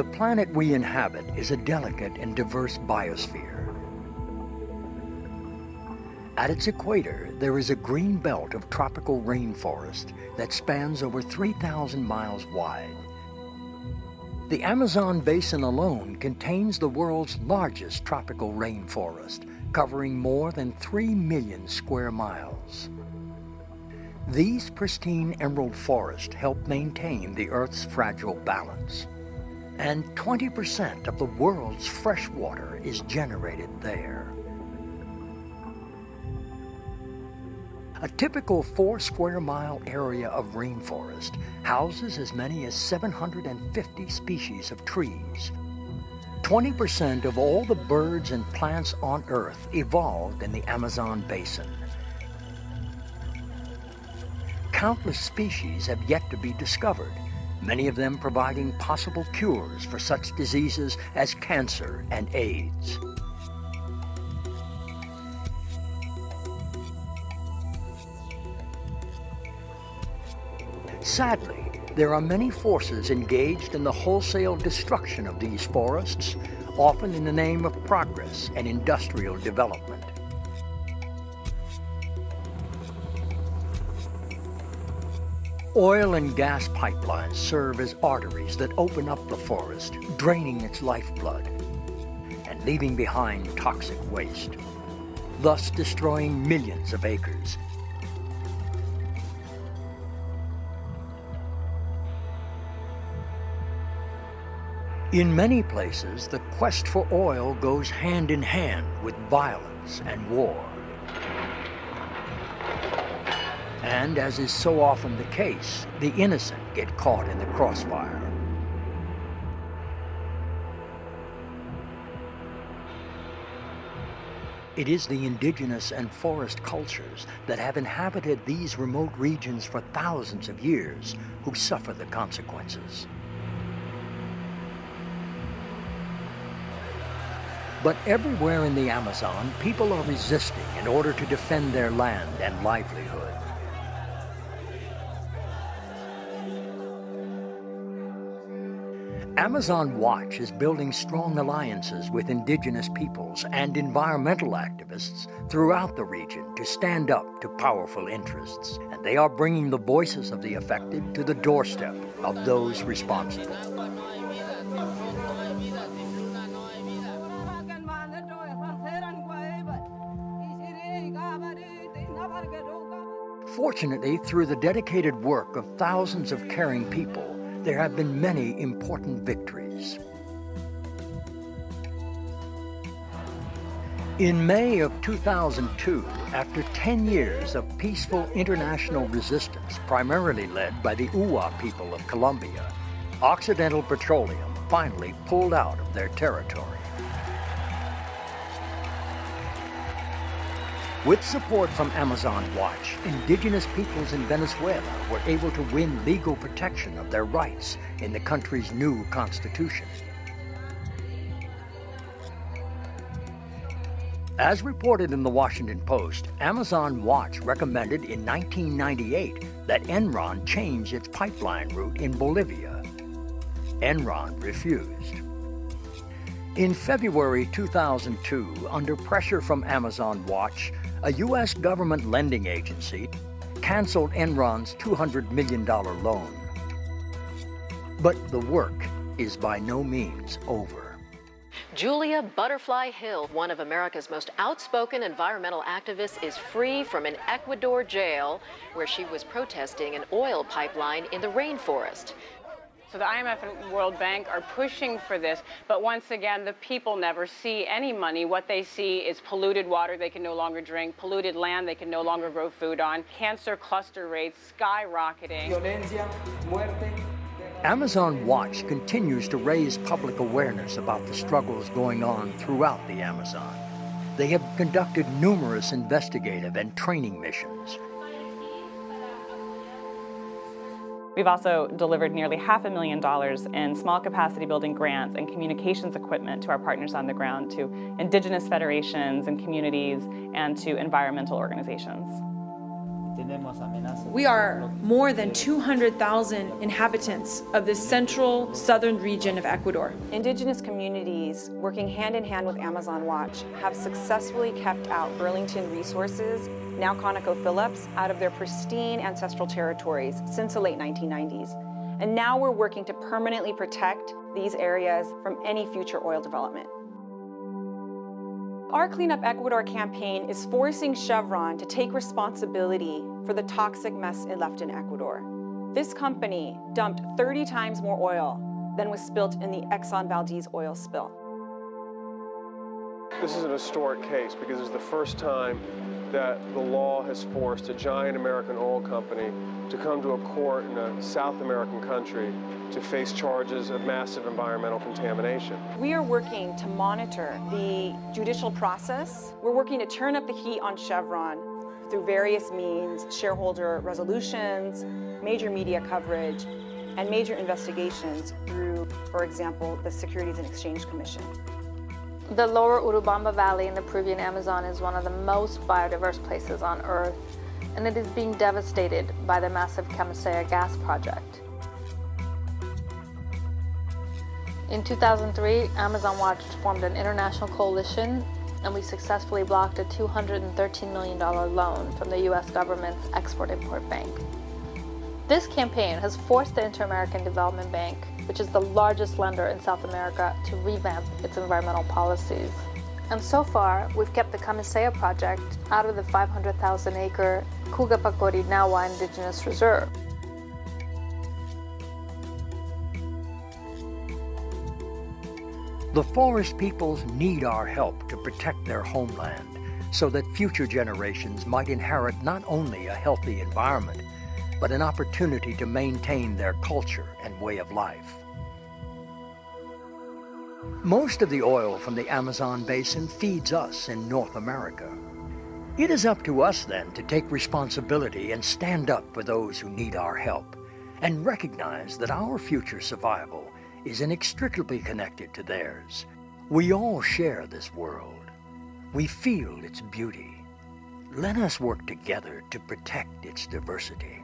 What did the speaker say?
The planet we inhabit is a delicate and diverse biosphere. At its equator, there is a green belt of tropical rainforest that spans over 3,000 miles wide. The Amazon basin alone contains the world's largest tropical rainforest, covering more than 3 million square miles. These pristine emerald forests help maintain the Earth's fragile balance. And 20% of the world's fresh water is generated there. A typical 4 square mile area of rainforest houses as many as 750 species of trees. 20% of all the birds and plants on Earth evolved in the Amazon basin. Countless species have yet to be discovered, many of them providing possible cures for such diseases as cancer and AIDS. Sadly, there are many forces engaged in the wholesale destruction of these forests, often in the name of progress and industrial development. Oil and gas pipelines serve as arteries that open up the forest, draining its lifeblood and leaving behind toxic waste, thus destroying millions of acres. In many places, the quest for oil goes hand in hand with violence and war. And as is so often the case, the innocent get caught in the crossfire. It is the indigenous and forest cultures that have inhabited these remote regions for thousands of years who suffer the consequences. But everywhere in the Amazon, people are resisting in order to defend their land and livelihood. Amazon Watch is building strong alliances with indigenous peoples and environmental activists throughout the region to stand up to powerful interests. And they are bringing the voices of the affected to the doorstep of those responsible. Fortunately, through the dedicated work of thousands of caring people, there have been many important victories. In May of 2002, after 10 years of peaceful international resistance, primarily led by the Uwa people of Colombia, Occidental Petroleum finally pulled out of their territory. With support from Amazon Watch, indigenous peoples in Venezuela were able to win legal protection of their rights in the country's new constitution. As reported in the Washington Post, Amazon Watch recommended in 1998 that Enron change its pipeline route in Bolivia. Enron refused. In February 2002, under pressure from Amazon Watch, a U.S. government lending agency canceled Enron's $200 million loan. But the work is by no means over. Julia Butterfly Hill, one of America's most outspoken environmental activists, is free from an Ecuador jail where she was protesting an oil pipeline in the rainforest. So the IMF and World Bank are pushing for this, but once again, the people never see any money. What they see is polluted water they can no longer drink, polluted land they can no longer grow food on, cancer cluster rates skyrocketing. Amazon Watch continues to raise public awareness about the struggles going on throughout the Amazon. They have conducted numerous investigative and training missions. We've also delivered nearly $500,000 in small capacity building grants and communications equipment to our partners on the ground, to indigenous federations and communities, and to environmental organizations. We are more than 200,000 inhabitants of the central southern region of Ecuador. Indigenous communities working hand in hand with Amazon Watch have successfully kept out Burlington Resources, now ConocoPhillips, out of their pristine ancestral territories since the late 1990s. And now we're working to permanently protect these areas from any future oil development. Our Clean Up Ecuador campaign is forcing Chevron to take responsibility for the toxic mess it left in Ecuador. This company dumped 30 times more oil than was spilt in the Exxon Valdez oil spill. This is an historic case because it's the first time that the law has forced a giant American oil company to come to a court in a South American country to face charges of massive environmental contamination. We are working to monitor the judicial process. We're working to turn up the heat on Chevron through various means, shareholder resolutions, major media coverage, and major investigations through, for example, the Securities and Exchange Commission. The lower Urubamba Valley in the Peruvian Amazon is one of the most biodiverse places on Earth, and it is being devastated by the massive Camisea gas project. In 2003, Amazon Watch formed an international coalition, and we successfully blocked a $213 million loan from the U.S. government's Export-Import Bank. This campaign has forced the Inter-American Development Bank, which is the largest lender in South America, to revamp its environmental policies. And so far, we've kept the Camisea project out of the 500,000-acre Cugapacori-Nahua Indigenous Reserve. The forest peoples need our help to protect their homeland so that future generations might inherit not only a healthy environment, but an opportunity to maintain their culture and way of life. Most of the oil from the Amazon basin feeds us in North America. It is up to us then to take responsibility and stand up for those who need our help, and recognize that our future survival is inextricably connected to theirs. We all share this world. We feel its beauty. Let us work together to protect its diversity.